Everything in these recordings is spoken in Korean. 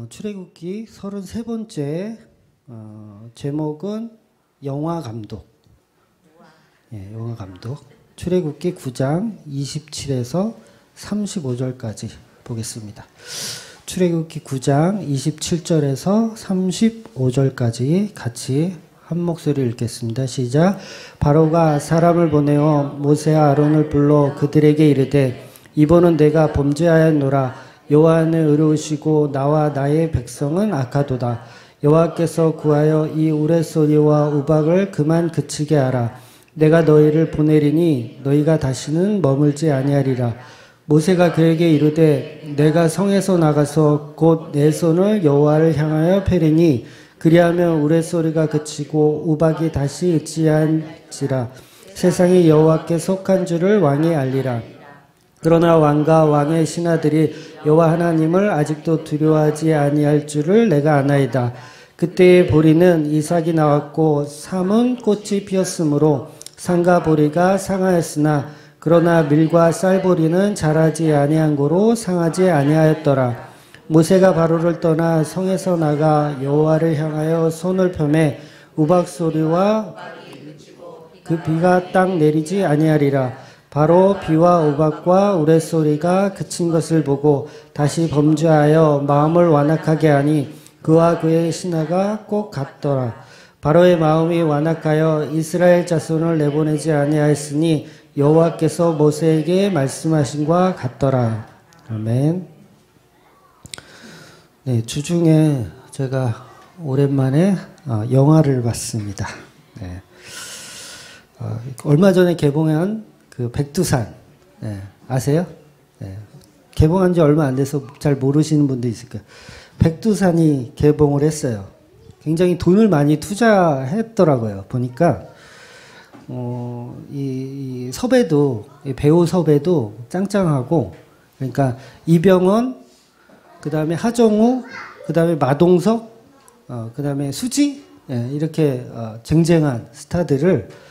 출애굽기 33번째 제목은 영화 감독. 예, 영화 감독. 출애굽기 9장 27에서 35절까지 보겠습니다. 출애굽기 9장 27절에서 35절까지 같이 한 목소리 읽겠습니다. 시작. 바로가 사람을 보내어 모세와 아론을 불러 그들에게 이르되 이번은 내가 범죄하였노라. 여호와는 의로우시고 나와 나의 백성은 악하도다. 여호와께서 구하여 이 우레소리와 우박을 그만 그치게 하라. 내가 너희를 보내리니 너희가 다시는 머물지 아니하리라. 모세가 그에게 이르되 내가 성에서 나가서 곧 내 손을 여호와를 향하여 펴리니 그리하면 우레소리가 그치고 우박이 다시 있지 않지라. 세상이 여호와께 속한 줄을 왕이 알리라. 그러나 왕과 왕의 신하들이 여호와 하나님을 아직도 두려워하지 아니할 줄을 내가 아나이다. 그때의 보리는 이삭이 나왔고 삼은 꽃이 피었으므로 상과 보리가 상하였으나 그러나 밀과 쌀보리는 자라지 아니한 고로 상하지 아니하였더라. 모세가 바로를 떠나 성에서 나가 여호와를 향하여 손을 펴매 우박 소리와 그 비가 딱 내리지 아니하리라. 바로 비와 우박과 우레소리가 그친 것을 보고 다시 범죄하여 마음을 완악하게 하니 그와 그의 신하가 꼭 같더라. 바로의 마음이 완악하여 이스라엘 자손을 내보내지 아니하였으니 여호와께서 모세에게 말씀하신 것 같더라. 아멘. 네, 주중에 제가 오랜만에 영화를 봤습니다. 네. 얼마 전에 개봉한 그 백두산, 네, 아세요? 네. 개봉한 지 얼마 안 돼서 잘 모르시는 분도 있을 거예요. 백두산이 개봉을 했어요. 굉장히 돈을 많이 투자했더라고요. 보니까 이 섭외도, 이 배우 섭외도 짱짱하고, 그러니까 이병헌, 그 다음에 하정우, 그 다음에 마동석, 그 다음에 수지, 예, 이렇게 쟁쟁한 스타들을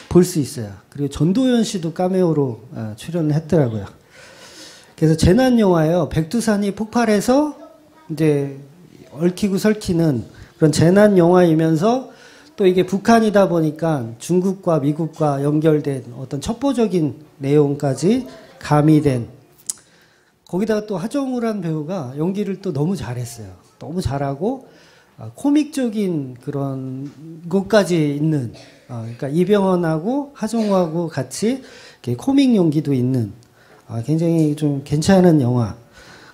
볼 수 있어요. 그리고 전도연 씨도 카메오로 출연을 했더라고요. 그래서 재난 영화예요. 백두산이 폭발해서 이제 얽히고 설키는 그런 재난 영화이면서 또 이게 북한이다 보니까 중국과 미국과 연결된 어떤 첩보적인 내용까지 가미된, 거기다가 또 하정우란 배우가 연기를 또 너무 잘했어요. 너무 잘하고 코믹적인 그런 것까지 있는, 그러니까 이병헌하고 하정우하고 같이 이렇게 코믹 연기도 있는 굉장히 좀 괜찮은 영화.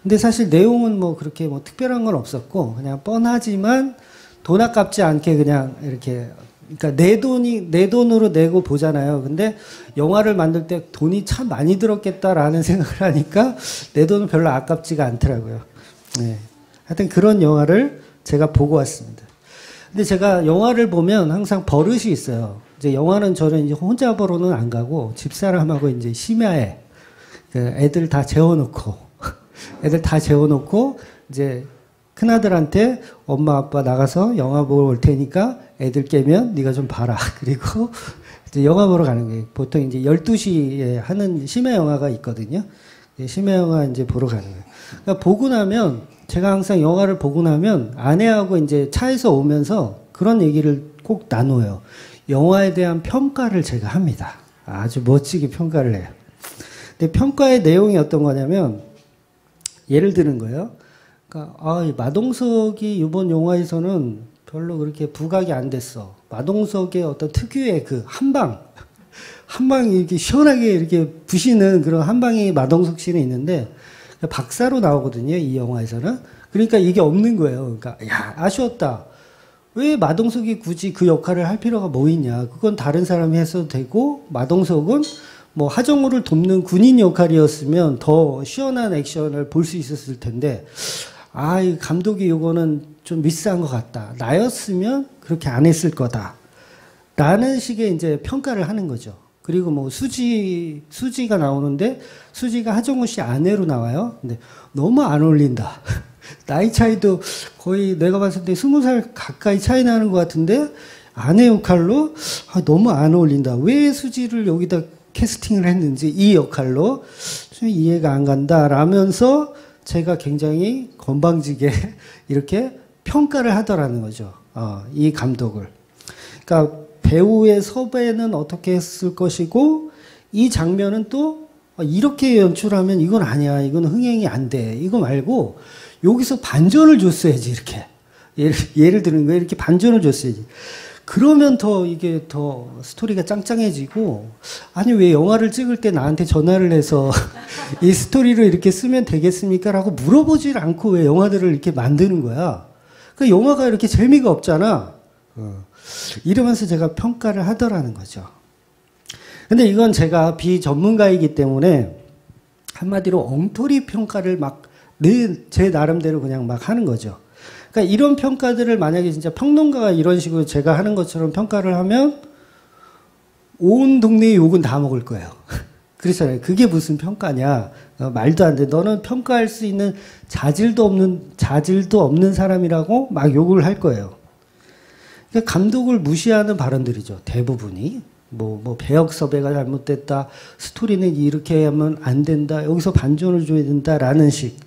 근데 사실 내용은 뭐 그렇게 뭐 특별한 건 없었고 그냥 뻔하지만 돈 아깝지 않게 그냥 이렇게, 그러니까 내 돈으로 내고 보잖아요. 근데 영화를 만들 때 돈이 참 많이 들었겠다라는 생각을 하니까 내 돈은 별로 아깝지가 않더라고요. 네. 하여튼 그런 영화를 제가 보고 왔습니다. 근데 제가 영화를 보면 항상 버릇이 있어요. 이제 영화는 저는 이제 혼자 보러는 안 가고 집사람하고 이제 심야에 애들 다 재워놓고 이제 큰아들한테 엄마 아빠 나가서 영화 보러 올 테니까 애들 깨면 네가 좀 봐라. 그리고 이제 영화 보러 가는 거예요. 보통 이제 12시에 하는 심야 영화가 있거든요. 심야 영화 이제 보러 가는 거예요. 그러니까 보고 나면, 제가 항상 영화를 보고 나면 아내하고 이제 차에서 오면서 그런 얘기를 꼭 나눠요. 영화에 대한 평가를 제가 합니다. 아주 멋지게 평가를 해요. 근데 평가의 내용이 어떤 거냐면, 예를 드는 거예요. 그러니까 마동석이 이번 영화에서는 별로 그렇게 부각이 안 됐어. 마동석의 어떤 특유의 그 한방이 이렇게 시원하게 이렇게 부시는 그런 한방이 마동석 씨는 있는데 박사로 나오거든요, 이 영화에서는. 그러니까 이게 없는 거예요. 그러니까 야, 아쉬웠다. 왜 마동석이 굳이 그 역할을 할 필요가 뭐 있냐. 그건 다른 사람이 했어도 되고, 마동석은 뭐 하정우를 돕는 군인 역할이었으면 더 시원한 액션을 볼 수 있었을 텐데, 이 감독이 이거는 좀 미스한 것 같다. 나였으면 그렇게 안 했을 거다. 라는 식의 이제 평가를 하는 거죠. 그리고 뭐 수지가 나오는데, 수지가 하정우 씨 아내로 나와요. 근데 너무 안 어울린다. 나이 차이도 거의 내가 봤을 때 20살 가까이 차이 나는 것 같은데, 아내 역할로 너무 안 어울린다. 왜 수지를 여기다 캐스팅을 했는지, 이 역할로 좀 이해가 안 간다 라면서 제가 굉장히 건방지게 이렇게 평가를 하더라는 거죠. 이 감독을. 그러니까 배우의 섭외는 어떻게 했을 것이고 이 장면은 또 이렇게 연출하면 이건 아니야. 이건 흥행이 안 돼. 이거 말고 여기서 반전을 줬어야지 이렇게. 예를 드는 거예요. 이렇게 반전을 줬어야지. 그러면 더 이게 더 스토리가 짱짱해지고 아니 왜 영화를 찍을 때 나한테 전화를 해서 이 스토리를 이렇게 쓰면 되겠습니까? 라고 물어보질 않고 왜 영화들을 이렇게 만드는 거야. 그 영화가 이렇게 재미가 없잖아. 이러면서 제가 평가를 하더라는 거죠. 근데 이건 제가 비전문가이기 때문에 한마디로 엉터리 평가를 막 제 나름대로 그냥 막 하는 거죠. 그러니까 이런 평가들을 만약에 진짜 평론가가 이런 식으로 제가 하는 것처럼 평가를 하면 온 동네의 욕은 다 먹을 거예요. 그렇잖아요. 그게 무슨 평가냐. 말도 안 돼. 너는 평가할 수 있는 자질도 없는 사람이라고 막 욕을 할 거예요. 그러니까 감독을 무시하는 발언들이죠. 대부분이. 뭐 배역 섭외가 잘못됐다. 스토리는 이렇게 하면 안 된다. 여기서 반전을 줘야 된다라는 식.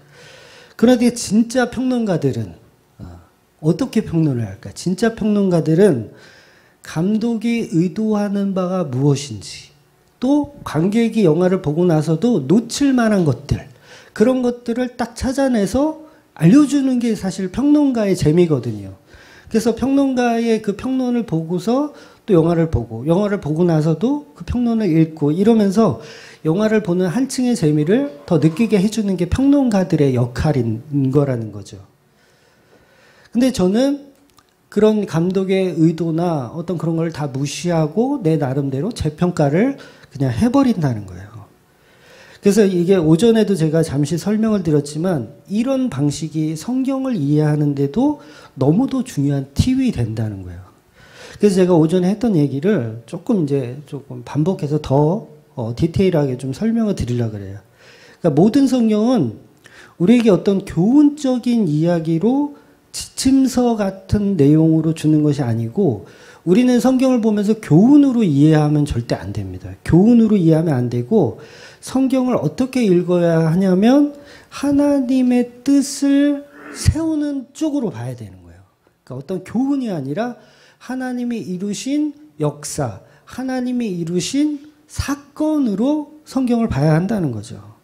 그런데 진짜 평론가들은 어떻게 평론을 할까? 진짜 평론가들은 감독이 의도하는 바가 무엇인지, 또 관객이 영화를 보고 나서도 놓칠 만한 것들, 그런 것들을 딱 찾아내서 알려주는 게 사실 평론가의 재미거든요. 그래서 평론가의 그 평론을 보고서 또 영화를 보고 나서도 그 평론을 읽고 이러면서 영화를 보는 한층의 재미를 더 느끼게 해주는 게 평론가들의 역할인 거라는 거죠. 근데 저는 그런 감독의 의도나 어떤 그런 걸 다 무시하고 내 나름대로 재평가를 그냥 해버린다는 거예요. 그래서 이게 오전에도 제가 잠시 설명을 드렸지만 이런 방식이 성경을 이해하는데도 너무도 중요한 팁이 된다는 거예요. 그래서 제가 오전에 했던 얘기를 조금 반복해서 더 디테일하게 좀 설명을 드리려고 그래요. 그러니까 모든 성경은 우리에게 어떤 교훈적인 이야기로 지침서 같은 내용으로 주는 것이 아니고 우리는 성경을 보면서 교훈으로 이해하면 절대 안 됩니다. 교훈으로 이해하면 안 되고 성경을 어떻게 읽어야 하냐면 하나님의 뜻을 세우는 쪽으로 봐야 되는 거예요. 그러니까 어떤 교훈이 아니라 하나님이 이루신 역사, 하나님이 이루신 사건으로 성경을 봐야 한다는 거죠.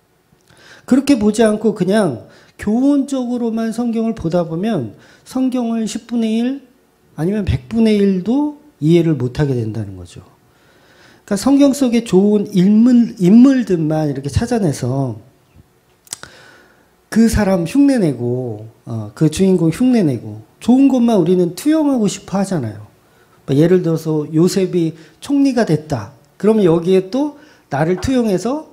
그렇게 보지 않고 그냥 교훈적으로만 성경을 보다 보면 성경을 10분의 1 아니면 100분의 1도 이해를 못하게 된다는 거죠. 그러니까 성경 속에 좋은 인물들만 이렇게 찾아내서 그 사람 흉내내고 그 주인공 흉내내고 좋은 것만 우리는 투영하고 싶어 하잖아요. 예를 들어서 요셉이 총리가 됐다. 그러면 여기에 또 나를 투영해서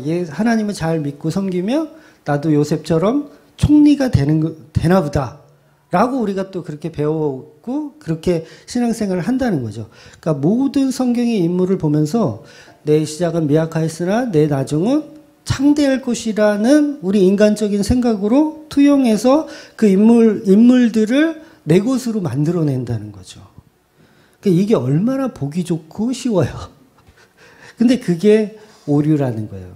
얘 하나님을 잘 믿고 섬기면 나도 요셉처럼 총리가 되나 보다. 라고 우리가 또 그렇게 배웠고 그렇게 신앙생활을 한다는 거죠. 그러니까 모든 성경의 인물을 보면서 내 시작은 미약하였으나 내 나중은 창대할 것이라는 우리 인간적인 생각으로 투영해서 그 인물들을 내 것으로 만들어낸다는 거죠. 그러니까 이게 얼마나 보기 좋고 쉬워요. 근데 그게 오류라는 거예요.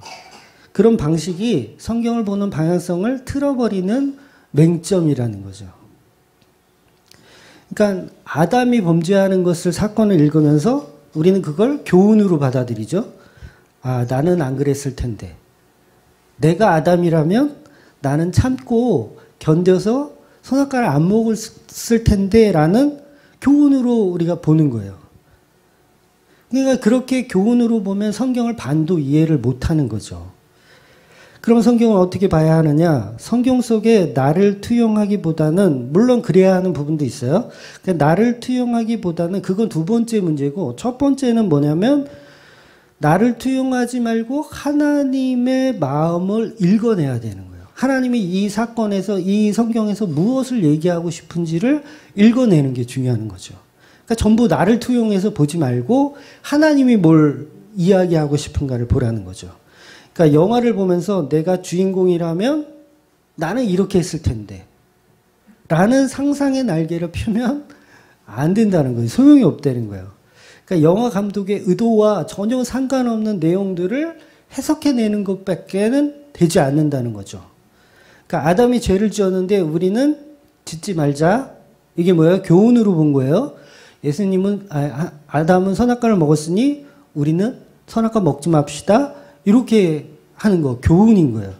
그런 방식이 성경을 보는 방향성을 틀어버리는 맹점이라는 거죠. 그러니까 아담이 범죄하는 것을 사건을 읽으면서 우리는 그걸 교훈으로 받아들이죠. 나는 안 그랬을 텐데. 내가 아담이라면 나는 참고 견뎌서 선악과를 안 먹었을 텐데 라는 교훈으로 우리가 보는 거예요. 그러니까 그렇게 교훈으로 보면 성경을 반도 이해를 못하는 거죠. 그럼 성경을 어떻게 봐야 하느냐? 성경 속에 나를 투영하기보다는 물론 그래야 하는 부분도 있어요. 나를 투영하기보다는 그건 두 번째 문제고 첫 번째는 뭐냐면 나를 투영하지 말고 하나님의 마음을 읽어내야 되는 거예요. 하나님이 이 사건에서 이 성경에서 무엇을 얘기하고 싶은지를 읽어내는 게 중요한 거죠. 그러니까 전부 나를 투영해서 보지 말고 하나님이 뭘 이야기하고 싶은가를 보라는 거죠. 그러니까 영화를 보면서 내가 주인공이라면 나는 이렇게 했을 텐데 라는 상상의 날개를 펴면 안 된다는 거예요. 소용이 없다는 거예요. 그러니까 영화 감독의 의도와 전혀 상관없는 내용들을 해석해내는 것밖에는 되지 않는다는 거죠. 그러니까 아담이 죄를 지었는데 우리는 짓지 말자. 이게 뭐예요? 교훈으로 본 거예요. 예수님은 아담은 선악과를 먹었으니 우리는 선악과 먹지 맙시다. 이렇게 하는 거 교훈인 거예요.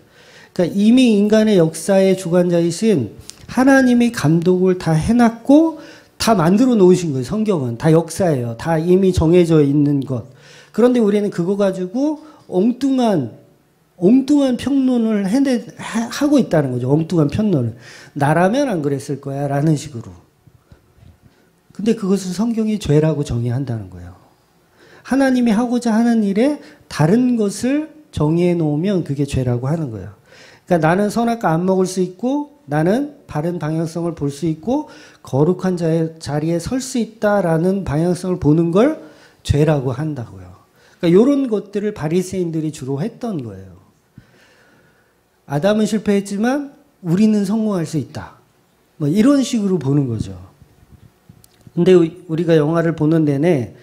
그러니까 이미 인간의 역사의 주관자이신 하나님이 감독을 다 해놨고 다 만들어 놓으신 거예요. 성경은 다 역사예요. 다 이미 정해져 있는 것. 그런데 우리는 그거 가지고 엉뚱한 평론을 하고 있다는 거죠. 엉뚱한 편론을. 나라면 안 그랬을 거야 라는 식으로. 근데 그것을 성경이 죄라고 정의한다는 거예요. 하나님이 하고자 하는 일에 다른 것을 정의해 놓으면 그게 죄라고 하는 거예요. 그러니까 나는 선악과 안 먹을 수 있고 나는 바른 방향성을 볼 수 있고 거룩한 자리에 설 수 있다라는 방향성을 보는 걸 죄라고 한다고요. 그러니까 이런 것들을 바리새인들이 주로 했던 거예요. 아담은 실패했지만 우리는 성공할 수 있다. 뭐 이런 식으로 보는 거죠. 근데 우리가 영화를 보는 내내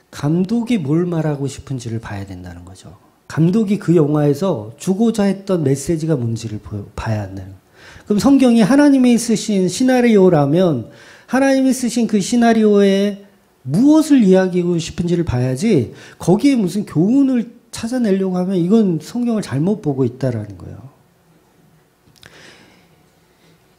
감독이 뭘 말하고 싶은지를 봐야 된다는 거죠. 감독이 그 영화에서 주고자 했던 메시지가 뭔지를 봐야 한다는 거예요. 그럼 성경이 하나님이 쓰신 시나리오라면 하나님이 쓰신 그 시나리오에 무엇을 이야기하고 싶은지를 봐야지 거기에 무슨 교훈을 찾아내려고 하면 이건 성경을 잘못 보고 있다라는 거예요.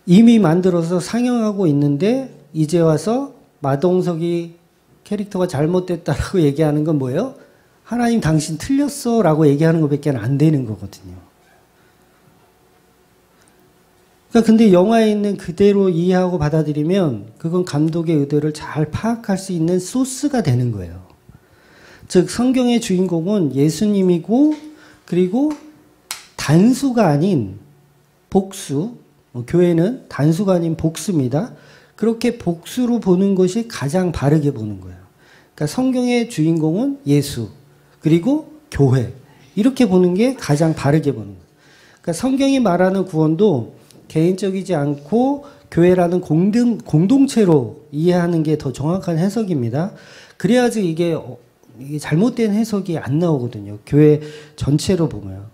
이미 만들어서 상영하고 있는데 이제 와서 마동석이 캐릭터가 잘못됐다라고 얘기하는 건 뭐예요? 하나님 당신 틀렸어 라고 얘기하는 것밖에 안 되는 거거든요. 그러니까 근데 영화에 있는 그대로 이해하고 받아들이면 그건 감독의 의도를 잘 파악할 수 있는 소스가 되는 거예요. 즉 성경의 주인공은 예수님이고 그리고 단수가 아닌 복수, 교회는 단수가 아닌 복수입니다. 그렇게 복수로 보는 것이 가장 바르게 보는 거예요. 그러니까 성경의 주인공은 예수, 그리고 교회. 이렇게 보는 게 가장 바르게 보는 거예요. 그러니까 성경이 말하는 구원도 개인적이지 않고 교회라는 공동체로 이해하는 게 더 정확한 해석입니다. 그래야지 이게 잘못된 해석이 안 나오거든요. 교회 전체로 보면.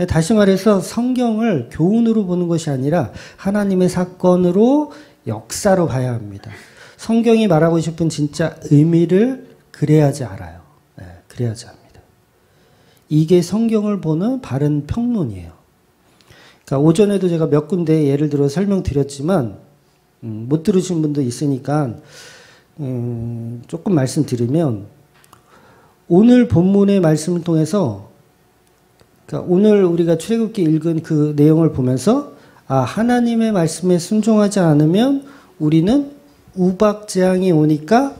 다시 말해서 성경을 교훈으로 보는 것이 아니라 하나님의 사건으로 역사로 봐야 합니다. 성경이 말하고 싶은 진짜 의미를 그래야지 알아요. 네, 그래야지 합니다. 이게 성경을 보는 바른 평론이에요. 그러니까 오전에도 제가 몇 군데 예를 들어 설명드렸지만 못 들으신 분도 있으니까 조금 말씀드리면 오늘 본문의 말씀을 통해서 그러니까 오늘 우리가 출애굽기 읽은 그 내용을 보면서 하나님의 말씀에 순종하지 않으면 우리는 우박재앙이 오니까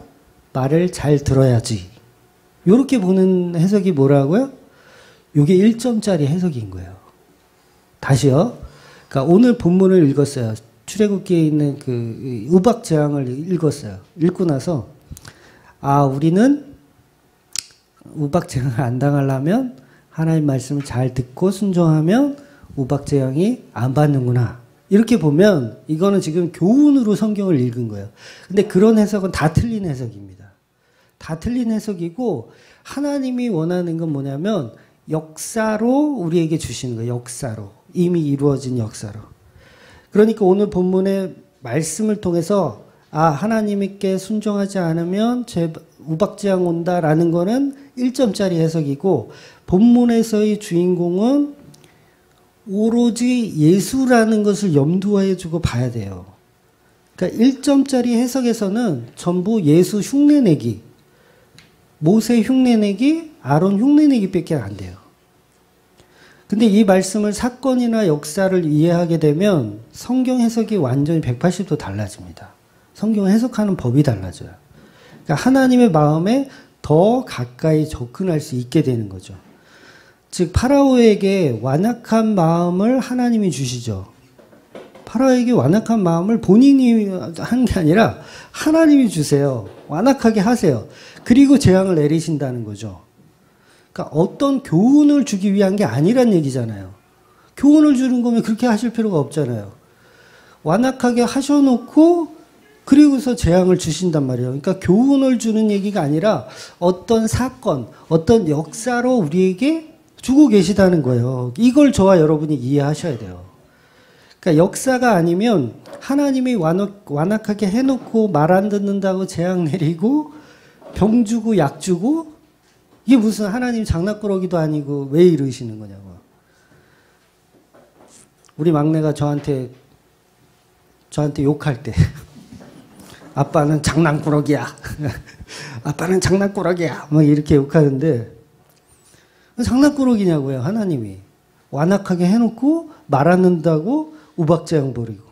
말을 잘 들어야지. 이렇게 보는 해석이 뭐라고요? 이게 1점짜리 해석인 거예요. 다시요. 그러니까 오늘 본문을 읽었어요. 출애굽기에 있는 그 우박재앙을 읽었어요. 읽고 나서 우리는 우박재앙을 안 당하려면 하나님 말씀을 잘 듣고 순종하면 우박재앙이 안 받는구나. 이렇게 보면 이거는 지금 교훈으로 성경을 읽은 거예요. 근데 그런 해석은 다 틀린 해석입니다. 다 틀린 해석이고 하나님이 원하는 건 뭐냐면 역사로 우리에게 주시는 거예요. 역사로. 이미 이루어진 역사로. 그러니까 오늘 본문의 말씀을 통해서 하나님께 순종하지 않으면 우박재앙 온다라는 거는 1점짜리 해석이고 본문에서의 주인공은 오로지 예수라는 것을 염두에 두고 봐야 돼요. 그러니까 1점짜리 해석에서는 전부 예수 흉내내기, 모세 흉내내기, 아론 흉내내기 밖에 안 돼요. 근데 이 말씀을 사건이나 역사를 이해하게 되면 성경 해석이 완전히 180도 달라집니다. 성경 해석하는 법이 달라져요. 그러니까 하나님의 마음에 더 가까이 접근할 수 있게 되는 거죠. 즉 파라오에게 완악한 마음을 하나님이 주시죠. 파라오에게 완악한 마음을 본인이 한 게 아니라 하나님이 주세요. 완악하게 하세요. 그리고 재앙을 내리신다는 거죠. 그러니까 어떤 교훈을 주기 위한 게 아니란 얘기잖아요. 교훈을 주는 거면 그렇게 하실 필요가 없잖아요. 완악하게 하셔놓고 그리고서 재앙을 주신단 말이에요. 그러니까 교훈을 주는 얘기가 아니라 어떤 사건, 어떤 역사로 우리에게 주고 계시다는 거예요. 이걸 저와 여러분이 이해하셔야 돼요. 그러니까 역사가 아니면 하나님이 완악하게 해놓고 말 안 듣는다고 재앙 내리고 병 주고 약 주고 이게 무슨 하나님 장난꾸러기도 아니고 왜 이러시는 거냐고. 우리 막내가 저한테 욕할 때 아빠는 장난꾸러기야. 아빠는 장난꾸러기야. 막 이렇게 욕하는데 장난꾸러기냐고요. 하나님이 완악하게 해놓고 말 안 듣는다고 우박재앙 벌이고.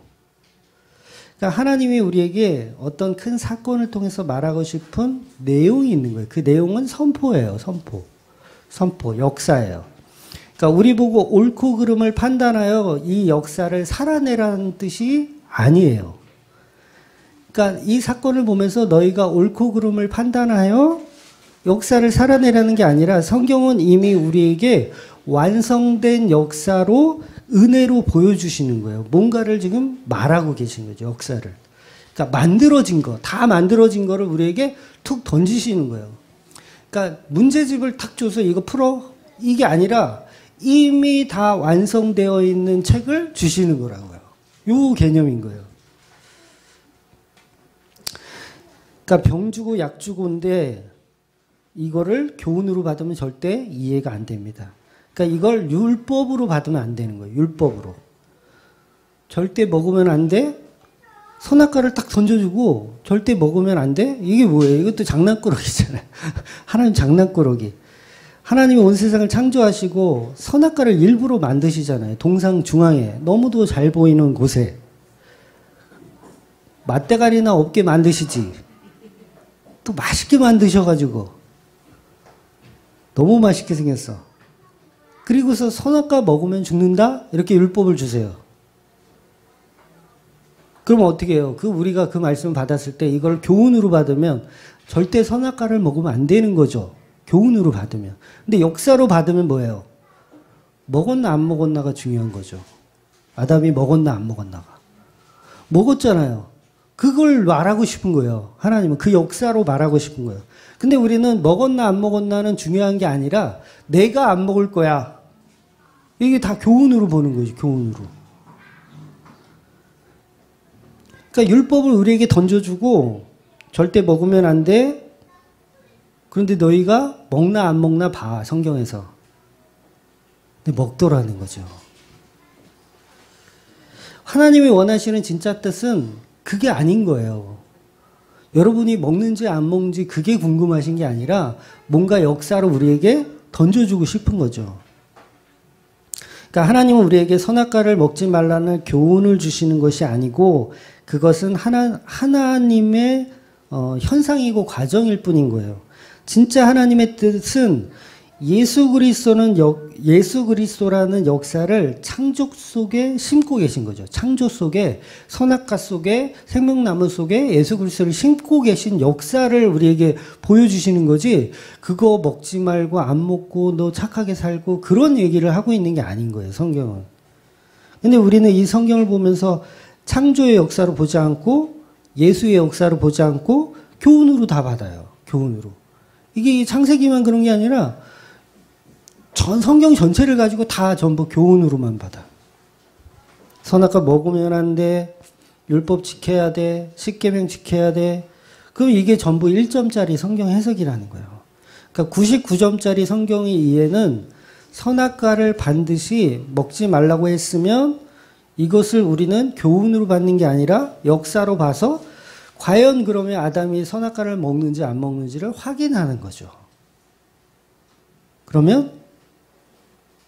그러니까 하나님이 우리에게 어떤 큰 사건을 통해서 말하고 싶은 내용이 있는 거예요. 그 내용은 선포예요. 선포, 역사예요. 그러니까 우리 보고 옳고 그름을 판단하여 이 역사를 살아내라는 뜻이 아니에요. 그러니까 이 사건을 보면서 너희가 옳고 그름을 판단하여 역사를 살아내라는 게 아니라 성경은 이미 우리에게 완성된 역사로 은혜로 보여주시는 거예요. 뭔가를 지금 말하고 계신 거죠. 역사를. 그러니까 만들어진 거, 다 만들어진 거를 우리에게 툭 던지시는 거예요. 그러니까 문제집을 탁 줘서 이거 풀어? 이게 아니라 이미 다 완성되어 있는 책을 주시는 거라고요. 요 개념인 거예요. 그러니까 병 주고 약 주고인데 이거를 교훈으로 받으면 절대 이해가 안 됩니다. 그러니까 이걸 율법으로 받으면 안 되는 거예요. 율법으로. 절대 먹으면 안 돼? 선악과를 딱 던져주고 절대 먹으면 안 돼? 이게 뭐예요? 이것도 장난꾸러기잖아요. 하나님 장난꾸러기. 하나님이 온 세상을 창조하시고 선악과를 일부러 만드시잖아요. 동상 중앙에 너무도 잘 보이는 곳에 맛대가리나 없게 만드시지. 또 맛있게 만드셔가지고 너무 맛있게 생겼어. 그리고서 선악과 먹으면 죽는다? 이렇게 율법을 주세요. 그럼 어떻게 해요? 우리가 그 말씀을 받았을 때 이걸 교훈으로 받으면 절대 선악과를 먹으면 안 되는 거죠. 교훈으로 받으면. 근데 역사로 받으면 뭐예요? 먹었나 안 먹었나가 중요한 거죠. 아담이 먹었나 안 먹었나가. 먹었잖아요. 그걸 말하고 싶은 거예요. 하나님은 그 역사로 말하고 싶은 거예요. 근데 우리는 먹었나 안 먹었나는 중요한 게 아니라 내가 안 먹을 거야. 이게 다 교훈으로 보는 거지. 교훈으로. 그러니까 율법을 우리에게 던져주고 절대 먹으면 안 돼. 그런데 너희가 먹나 안 먹나 봐. 성경에서. 근데 먹더라는 거죠. 하나님이 원하시는 진짜 뜻은 그게 아닌 거예요. 여러분이 먹는지 안 먹는지 그게 궁금하신 게 아니라 뭔가 역사로 우리에게 던져주고 싶은 거죠. 그러니까 하나님은 우리에게 선악과를 먹지 말라는 교훈을 주시는 것이 아니고 그것은 하나님의 현상이고 과정일 뿐인 거예요. 진짜 하나님의 뜻은 예수 그리스도라는 역사를 창조 속에 심고 계신 거죠. 창조 속에 선악과 속에 생명나무 속에 예수 그리스도를 심고 계신 역사를 우리에게 보여주시는 거지. 그거 먹지 말고 안 먹고 너 착하게 살고 그런 얘기를 하고 있는 게 아닌 거예요. 성경은. 근데 우리는 이 성경을 보면서 창조의 역사로 보지 않고 예수의 역사로 보지 않고 교훈으로 다 받아요. 교훈으로. 이게 창세기만 그런 게 아니라 전 성경 전체를 가지고 다 전부 교훈으로만 받아. 선악과 먹으면 안 돼. 율법 지켜야 돼. 십계명 지켜야 돼. 그럼 이게 전부 1점짜리 성경 해석이라는 거예요. 그러니까 99점짜리 성경의 이해는 선악과를 반드시 먹지 말라고 했으면 이것을 우리는 교훈으로 받는 게 아니라 역사로 봐서 과연 그러면 아담이 선악과를 먹는지 안 먹는지를 확인하는 거죠. 그러면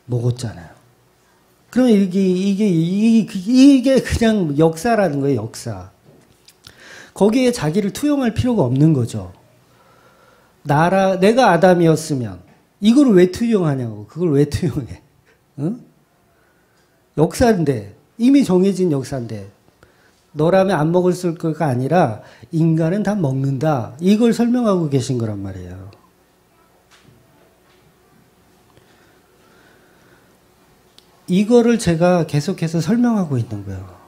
먹었잖아요. 그러면 이게 그냥 역사라는 거예요, 역사. 거기에 자기를 투영할 필요가 없는 거죠. 내가 아담이었으면 이걸 왜 투영하냐고. 그걸 왜 투영해. 응? 역사인데, 이미 정해진 역사인데, 너라면 안 먹을 거가 아니라 인간은 다 먹는다. 이걸 설명하고 계신 거란 말이에요. 이거를 제가 계속해서 설명하고 있는 거예요.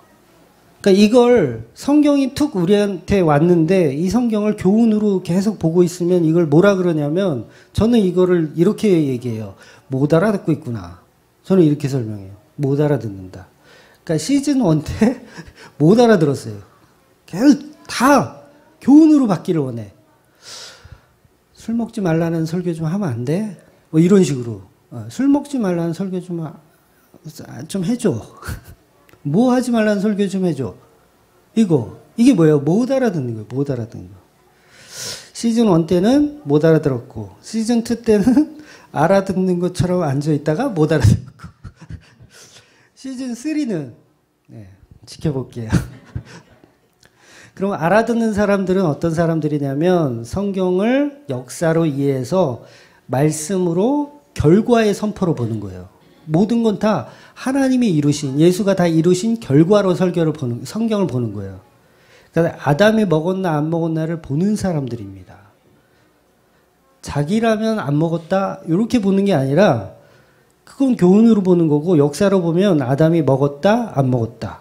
그러니까 이걸 성경이 툭 우리한테 왔는데 이 성경을 교훈으로 계속 보고 있으면 이걸 뭐라 그러냐면 저는 이거를 이렇게 얘기해요. 못 알아듣고 있구나. 저는 이렇게 설명해요. 못 알아듣는다. 그러니까 시즌 1 때 못 알아들었어요. 걔는 다 교훈으로 받기를 원해. 술 먹지 말라는 설교 좀 하면 안 돼? 뭐 이런 식으로. 술 먹지 말라는 설교 좀 해줘. 뭐 하지 말라는 설교 좀 해줘. 이게 뭐예요? 못 알아듣는 거예요. 못 알아듣는 거. 시즌 1 때는 못 알아들었고, 시즌 2 때는 알아듣는 것처럼 앉아있다가 못 알아듣고, 시즌 3는, 네, 지켜볼게요. 그럼 알아듣는 사람들은 어떤 사람들이냐면, 성경을 역사로 이해해서 말씀으로 결과의 선포로 보는 거예요. 모든 건 다 하나님이 이루신, 예수가 다 이루신 결과로 성경을 보는 거예요. 그러니까 아담이 먹었나 안 먹었나를 보는 사람들입니다. 자기라면 안 먹었다 이렇게 보는 게 아니라 그건 교훈으로 보는 거고, 역사로 보면 아담이 먹었다 안 먹었다.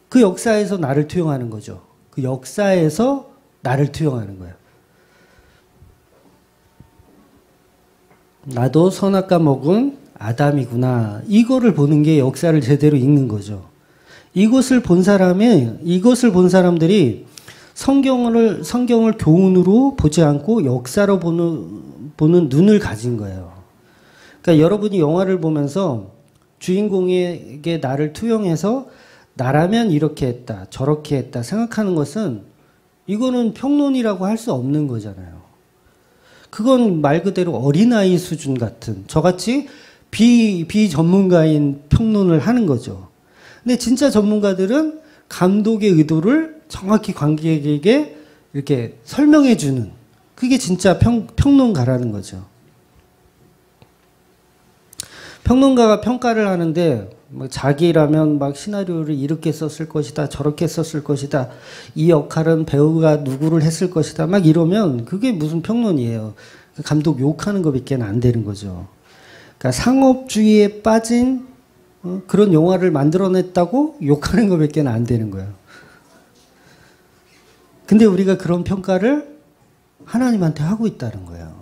그 역사에서 나를 투영하는 거죠. 그 역사에서 나를 투영하는 거예요. 나도 선악과 먹은 아담이구나. 이거를 보는 게 역사를 제대로 읽는 거죠. 이것을 본 사람들이 성경을 교훈으로 보지 않고 역사로 보는 눈을 가진 거예요. 그러니까 여러분이 영화를 보면서 주인공에게 나를 투영해서 나라면 이렇게 했다, 저렇게 했다 생각하는 것은 이거는 평론이라고 할 수 없는 거잖아요. 그건 말 그대로 어린아이 수준 같은, 저같이 비전문가인 평론을 하는 거죠. 근데 진짜 전문가들은 감독의 의도를 정확히 관객에게 이렇게 설명해 주는, 그게 진짜 평론가라는 거죠. 평론가가 평가를 하는데 뭐 자기라면 막 시나리오를 이렇게 썼을 것이다, 저렇게 썼을 것이다, 이 역할은 배우가 누구를 했을 것이다 막 이러면 그게 무슨 평론이에요. 감독 욕하는 것밖에 안 되는 거죠. 그러니까 상업주의에 빠진 그런 영화를 만들어냈다고 욕하는 것밖에 안 되는 거예요. 근데 우리가 그런 평가를 하나님한테 하고 있다는 거예요.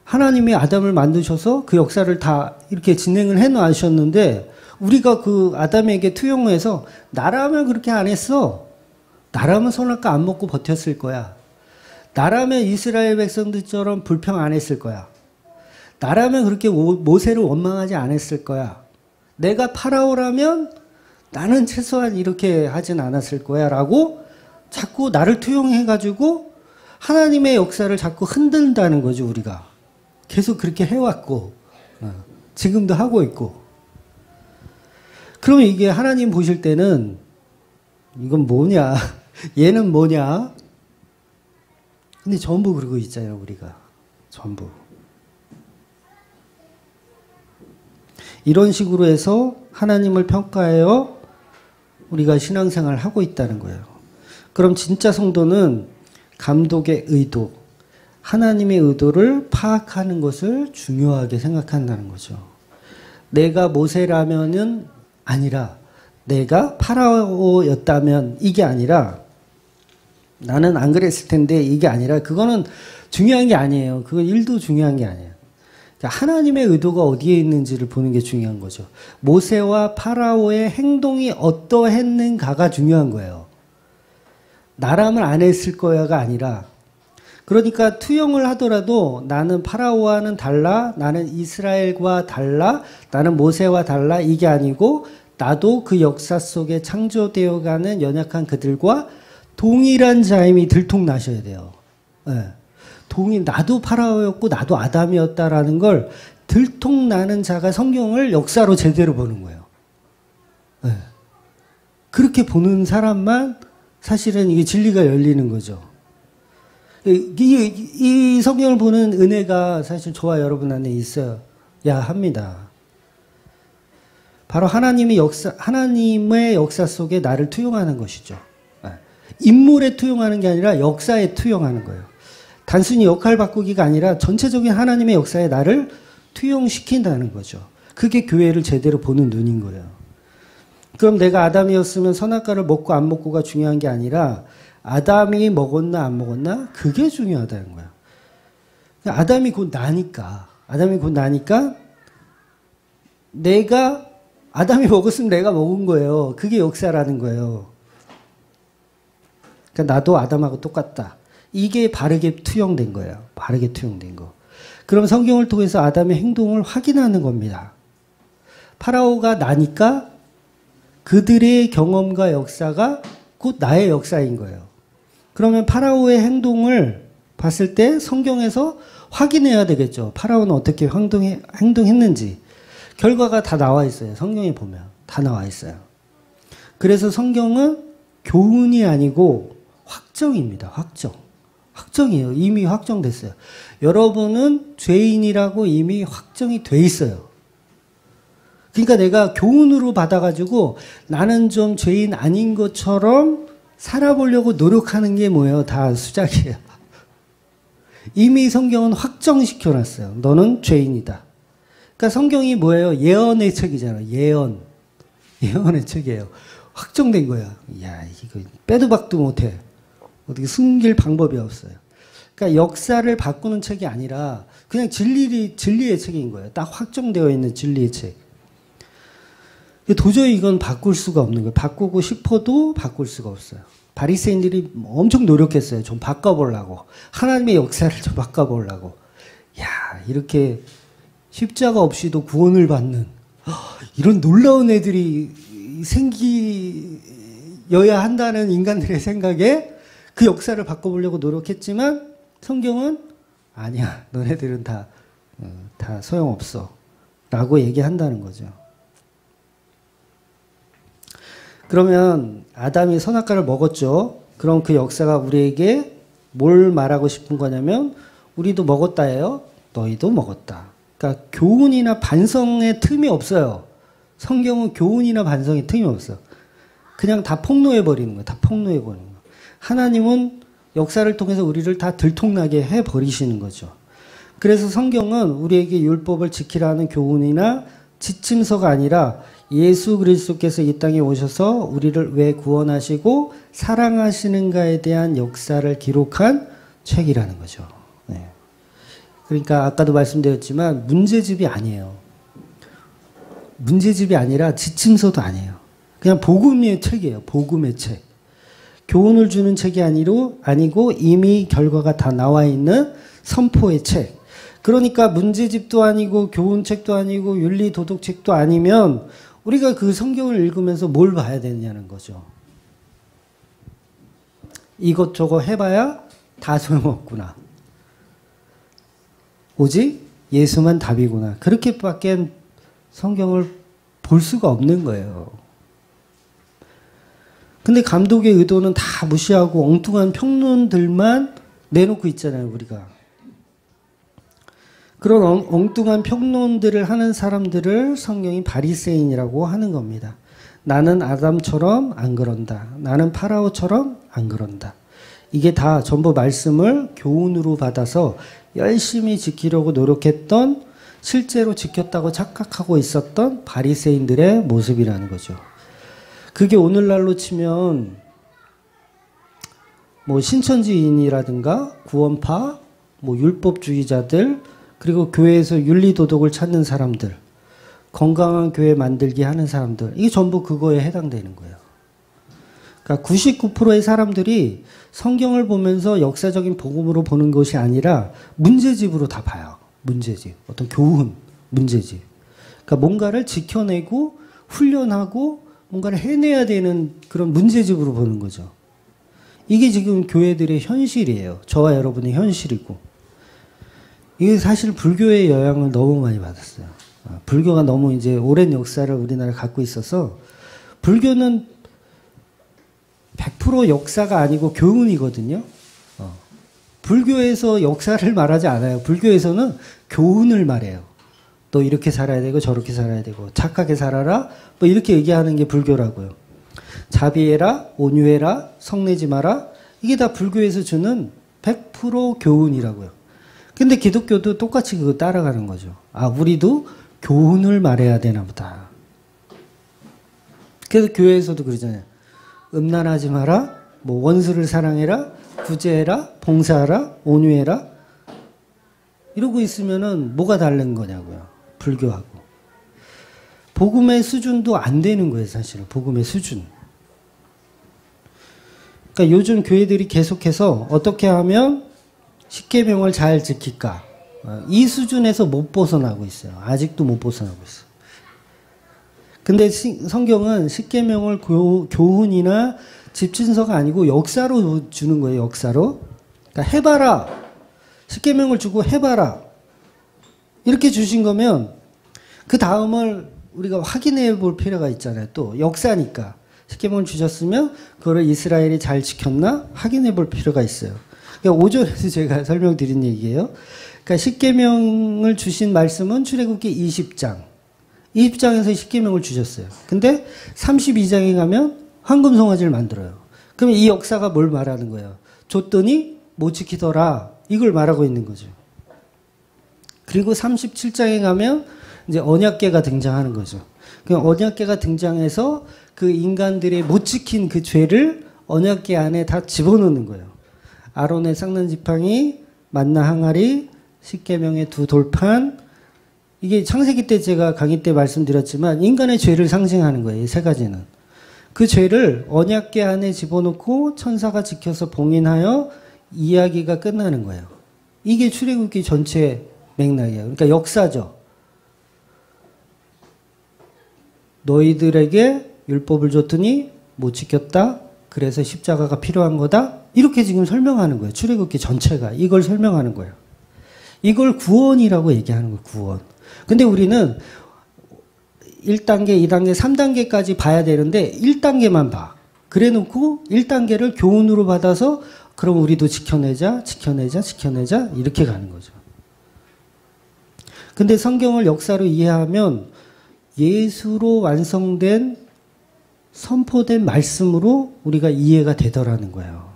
하나님이 아담을 만드셔서 그 역사를 다 이렇게 진행을 해 놔주셨는데 우리가 그 아담에게 투영해서 나라면 그렇게 안 했어. 나라면 선악과 안 먹고 버텼을 거야. 나라면 이스라엘 백성들처럼 불평 안 했을 거야. 나라면 그렇게 모세를 원망하지 않았을 거야. 내가 파라오라면 나는 최소한 이렇게 하진 않았을 거야 라고 자꾸 나를 투영해가지고 하나님의 역사를 자꾸 흔든다는 거죠. 우리가 계속 그렇게 해왔고 지금도 하고 있고. 그러면 이게 하나님 보실 때는 이건 뭐냐, 얘는 뭐냐. 근데 전부 그러고 있잖아요. 우리가 전부 이런 식으로 해서 하나님을 평가하여 우리가 신앙생활을 하고 있다는 거예요. 그럼 진짜 성도는 감독의 의도, 하나님의 의도를 파악하는 것을 중요하게 생각한다는 거죠. 내가 모세라면은 아니라, 내가 파라오였다면 이게 아니라, 나는 안 그랬을 텐데 이게 아니라, 그거는 중요한 게 아니에요. 그건 1도 중요한 게 아니에요. 그러니까 하나님의 의도가 어디에 있는지를 보는 게 중요한 거죠. 모세와 파라오의 행동이 어떠했는가가 중요한 거예요. 나라면 안 했을 거야가 아니라, 그러니까 투영을 하더라도 나는 파라오와는 달라, 나는 이스라엘과 달라, 나는 모세와 달라, 이게 아니고 나도 그 역사 속에 창조되어가는 연약한 그들과 동일한 자임이 들통나셔야 돼요. 네. 나도 파라오였고 나도 아담이었다라는 걸 들통나는 자가 성경을 역사로 제대로 보는 거예요. 네. 그렇게 보는 사람만 사실은 이게 진리가 열리는 거죠. 이 성경을 보는 은혜가 사실 저와 여러분 안에 있어야 합니다. 바로 하나님의 역사 속에 나를 투영하는 것이죠. 인물에 투영하는 게 아니라 역사에 투영하는 거예요. 단순히 역할 바꾸기가 아니라 전체적인 하나님의 역사에 나를 투영시킨다는 거죠. 그게 교회를 제대로 보는 눈인 거예요. 그럼 내가 아담이었으면 선악과를 먹고 안 먹고가 중요한 게 아니라 아담이 먹었나 안 먹었나? 그게 중요하다는 거야. 아담이 곧 나니까 아담이 먹었으면 내가 먹은 거예요. 그게 역사라는 거예요. 그러니까 나도 아담하고 똑같다. 이게 바르게 투영된 거예요. 바르게 투영된 거. 그럼 성경을 통해서 아담의 행동을 확인하는 겁니다. 파라오가 나니까 그들의 경험과 역사가 곧 나의 역사인 거예요. 그러면 파라오의 행동을 봤을 때 성경에서 확인해야 되겠죠. 파라오는 어떻게 행동했는지. 결과가 다 나와 있어요. 성경에 보면. 다 나와 있어요. 그래서 성경은 교훈이 아니고 확정입니다. 확정. 확정이에요. 이미 확정됐어요. 여러분은 죄인이라고 이미 확정이 돼 있어요. 그러니까 내가 교훈으로 받아가지고 나는 좀 죄인 아닌 것처럼 살아보려고 노력하는 게 뭐예요? 다 수작이에요. 이미 성경은 확정시켜놨어요. 너는 죄인이다. 그러니까 성경이 뭐예요? 예언의 책이잖아요. 예언의 책이에요. 확정된 거야. 이야, 이거 빼도 박도 못해. 어떻게 숨길 방법이 없어요. 그러니까 역사를 바꾸는 책이 아니라 그냥 진리의 책인 거예요. 딱 확정되어 있는 진리의 책. 도저히 이건 바꿀 수가 없는 거예요. 바꾸고 싶어도 바꿀 수가 없어요. 바리새인들이 엄청 노력했어요. 좀 바꿔보려고. 하나님의 역사를 좀 바꿔보려고. 야, 이렇게 십자가 없이도 구원을 받는 이런 놀라운 애들이 생기여야 한다는 인간들의 생각에 그 역사를 바꿔보려고 노력했지만 성경은 아니야. 너네들은 다 소용없어. 라고 얘기한다는 거죠. 그러면 아담이 선악과를 먹었죠. 그럼 그 역사가 우리에게 뭘 말하고 싶은 거냐면 우리도 먹었다예요. 너희도 먹었다. 그러니까 교훈이나 반성의 틈이 없어요. 성경은 교훈이나 반성의 틈이 없어요. 그냥 다 폭로해버리는 거예요. 다 폭로해버리는 거예요. 하나님은 역사를 통해서 우리를 다 들통나게 해버리시는 거죠. 그래서 성경은 우리에게 율법을 지키라는 교훈이나 지침서가 아니라 예수 그리스도께서 이 땅에 오셔서 우리를 왜 구원하시고 사랑하시는가에 대한 역사를 기록한 책이라는 거죠. 네. 그러니까 아까도 말씀드렸지만 문제집이 아니에요. 문제집이 아니라 지침서도 아니에요. 그냥 복음의 책이에요. 복음의 책. 교훈을 주는 책이 아니고 이미 결과가 다 나와 있는 선포의 책. 그러니까 문제집도 아니고 교훈책도 아니고 윤리도덕책도 아니면 우리가 그 성경을 읽으면서 뭘 봐야 되느냐는 거죠. 이것저것 해봐야 다 소용없구나. 오직 예수만 답이구나. 그렇게밖에 성경을 볼 수가 없는 거예요. 근데 감독의 의도는 다 무시하고 엉뚱한 평론들만 내놓고 있잖아요, 우리가. 그런 엉뚱한 평론들을 하는 사람들을 성경이 바리새인이라고 하는 겁니다. 나는 아담처럼 안 그런다. 나는 파라오처럼 안 그런다. 이게 다 전부 말씀을 교훈으로 받아서 열심히 지키려고 노력했던, 실제로 지켰다고 착각하고 있었던 바리새인들의 모습이라는 거죠. 그게 오늘날로 치면 뭐 신천지인이라든가 구원파, 뭐 율법주의자들, 그리고 교회에서 윤리도덕을 찾는 사람들, 건강한 교회 만들기 하는 사람들, 이게 전부 그거에 해당되는 거예요. 그러니까 99%의 사람들이 성경을 보면서 역사적인 복음으로 보는 것이 아니라 문제집으로 다 봐요. 문제집. 어떤 교훈, 문제집. 그러니까 뭔가를 지켜내고 훈련하고 뭔가를 해내야 되는 그런 문제집으로 보는 거죠. 이게 지금 교회들의 현실이에요. 저와 여러분의 현실이고. 이게 사실 불교의 영향을 너무 많이 받았어요. 불교가 너무 이제 오랜 역사를 우리나라에 갖고 있어서 불교는 100% 역사가 아니고 교훈이거든요. 불교에서 역사를 말하지 않아요. 불교에서는 교훈을 말해요. 너 이렇게 살아야 되고 저렇게 살아야 되고 착하게 살아라 뭐 이렇게 얘기하는 게 불교라고요. 자비해라, 온유해라, 성내지 마라, 이게 다 불교에서 주는 100% 교훈이라고요. 근데 기독교도 똑같이 그거 따라가는 거죠. 아, 우리도 교훈을 말해야 되나 보다. 그래서 교회에서도 그러잖아요. 음란하지 마라, 뭐 원수를 사랑해라, 구제해라, 봉사하라, 온유해라. 이러고 있으면은 뭐가 다른 거냐고요. 불교하고. 복음의 수준도 안 되는 거예요, 사실은. 복음의 수준. 그러니까 요즘 교회들이 계속해서 어떻게 하면 십계명을 잘 지킬까? 이 수준에서 못 벗어나고 있어요. 아직도 못 벗어나고 있어요. 근데 성경은 십계명을 교훈이나 집진서가 아니고 역사로 주는 거예요. 역사로. 그러니까 해봐라. 십계명을 주고 해봐라. 이렇게 주신 거면 그 다음을 우리가 확인해 볼 필요가 있잖아요. 또 역사니까. 십계명을 주셨으면 그거를 이스라엘이 잘 지켰나 확인해 볼 필요가 있어요. 그러니까 5절에서 제가 설명드린 얘기예요. 그러니까 십계명을 주신 말씀은 출애굽기 20장. 20장에서 십계명을 주셨어요. 근데 32장에 가면 황금 송아지를 만들어요. 그러면 이 역사가 뭘 말하는 거예요? 줬더니 못 지키더라. 이걸 말하고 있는 거죠. 그리고 37장에 가면 이제 언약궤가 등장하는 거죠. 그 언약궤가 등장해서 그 인간들의 못 지킨 그 죄를 언약궤 안에 다 집어넣는 거예요. 아론의 쌍난 지팡이, 만나 항아리, 십계명의 두 돌판. 이게 창세기 때 제가 강의 때 말씀드렸지만 인간의 죄를 상징하는 거예요. 이 세 가지는. 그 죄를 언약궤 안에 집어넣고 천사가 지켜서 봉인하여 이야기가 끝나는 거예요. 이게 출애굽기 전체 맥락이에요. 그러니까 역사죠. 너희들에게 율법을 줬더니 못 지켰다. 그래서 십자가가 필요한 거다. 이렇게 지금 설명하는 거예요. 출애굽기 전체가 이걸 설명하는 거예요. 이걸 구원이라고 얘기하는 거예요. 구원. 근데 우리는 1단계, 2단계, 3단계까지 봐야 되는데 1단계만 봐. 그래 놓고 1단계를 교훈으로 받아서 그럼 우리도 지켜내자, 지켜내자, 지켜내자 이렇게 가는 거죠. 근데 성경을 역사로 이해하면 예수로 완성된 선포된 말씀으로 우리가 이해가 되더라는 거예요.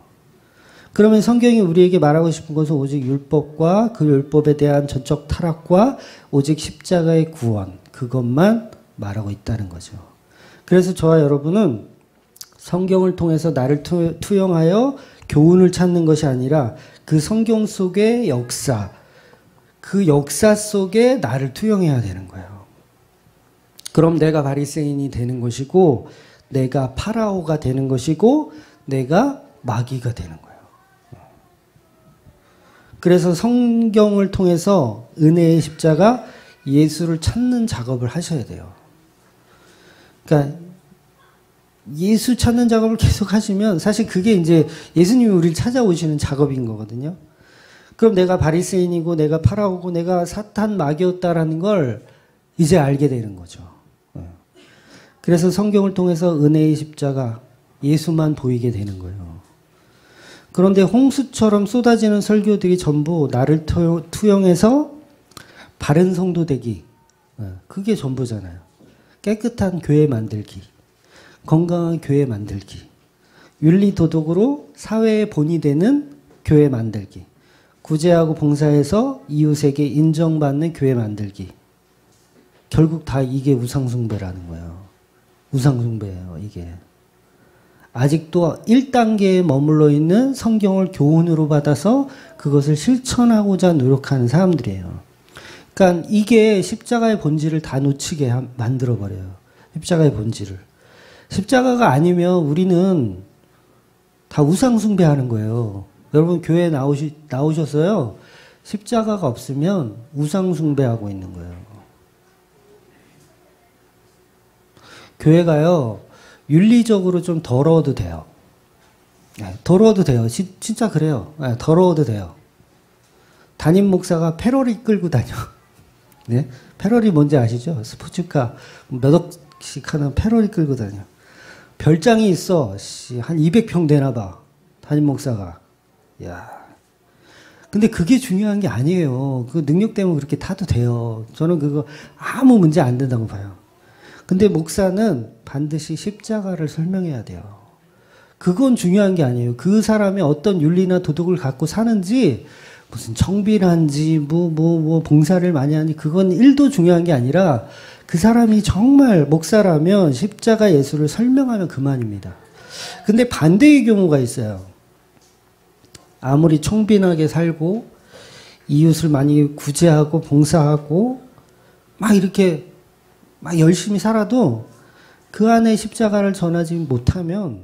그러면 성경이 우리에게 말하고 싶은 것은 오직 율법과 그 율법에 대한 전적 타락과 오직 십자가의 구원, 그것만 말하고 있다는 거죠. 그래서 저와 여러분은 성경을 통해서 나를 투영하여 교훈을 찾는 것이 아니라 그 성경 속의 역사, 그 역사 속에 나를 투영해야 되는 거예요. 그럼 내가 바리새인이 되는 것이고 내가 파라오가 되는 것이고 내가 마귀가 되는 거예요. 그래서 성경을 통해서 은혜의 십자가 예수를 찾는 작업을 하셔야 돼요. 그러니까 예수 찾는 작업을 계속 하시면 사실 그게 이제 예수님이 우리를 찾아오시는 작업인 거거든요. 그럼 내가 바리새인이고 내가 파라오고 내가 사탄 마귀였다라는 걸 이제 알게 되는 거죠. 그래서 성경을 통해서 은혜의 십자가 예수만 보이게 되는 거예요. 그런데 홍수처럼 쏟아지는 설교들이 전부 나를 투영해서 바른 성도 되기. 그게 전부잖아요. 깨끗한 교회 만들기. 건강한 교회 만들기. 윤리 도덕으로 사회의 본이 되는 교회 만들기. 구제하고 봉사해서 이웃에게 인정받는 교회 만들기. 결국 다 이게 우상숭배라는 거예요. 우상숭배예요, 이게. 아직도 1단계에 머물러 있는 성경을 교훈으로 받아서 그것을 실천하고자 노력하는 사람들이에요. 그러니까 이게 십자가의 본질을 다 놓치게 만들어버려요. 십자가의 본질을. 십자가가 아니면 우리는 다 우상숭배하는 거예요. 여러분 교회에 나오셨어요? 십자가가 없으면 우상숭배하고 있는 거예요. 교회가요. 윤리적으로 좀 더러워도 돼요. 더러워도 돼요. 진짜 그래요. 더러워도 돼요. 담임 목사가 패러리 끌고 다녀. 네? 패러리 뭔지 아시죠? 스포츠카 몇 억씩 하는 패러리 끌고 다녀. 별장이 있어. 한 200평 되나 봐. 담임 목사가. 야. 근데 그게 중요한 게 아니에요. 그 능력 때문에 그렇게 타도 돼요. 저는 그거 아무 문제 안 된다고 봐요. 근데 목사는 반드시 십자가를 설명해야 돼요. 그건 중요한 게 아니에요. 그 사람이 어떤 윤리나 도덕을 갖고 사는지, 무슨 청빌한지, 봉사를 많이 하니, 그건 1도 중요한 게 아니라, 그 사람이 정말 목사라면 십자가 예수를 설명하면 그만입니다. 근데 반대의 경우가 있어요. 아무리 청빈하게 살고, 이웃을 많이 구제하고, 봉사하고, 막 이렇게 막 열심히 살아도 그 안에 십자가를 전하지 못하면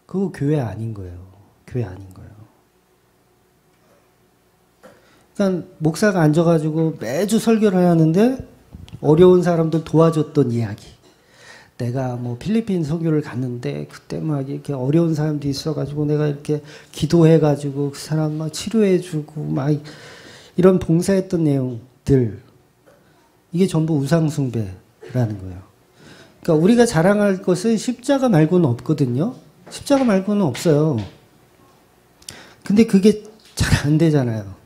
그거 교회 아닌 거예요. 교회 아닌 거예요. 그러니까 목사가 앉아가지고 매주 설교를 하는데 어려운 사람들 도와줬던 이야기. 내가 뭐 필리핀 선교를 갔는데 그때 막 이렇게 어려운 사람도 있어가지고 내가 이렇게 기도해가지고 그 사람 막 치료해주고 막 이런 봉사했던 내용들. 이게 전부 우상숭배라는 거예요. 그러니까 우리가 자랑할 것은 십자가 말고는 없거든요. 십자가 말고는 없어요. 근데 그게 잘 안 되잖아요.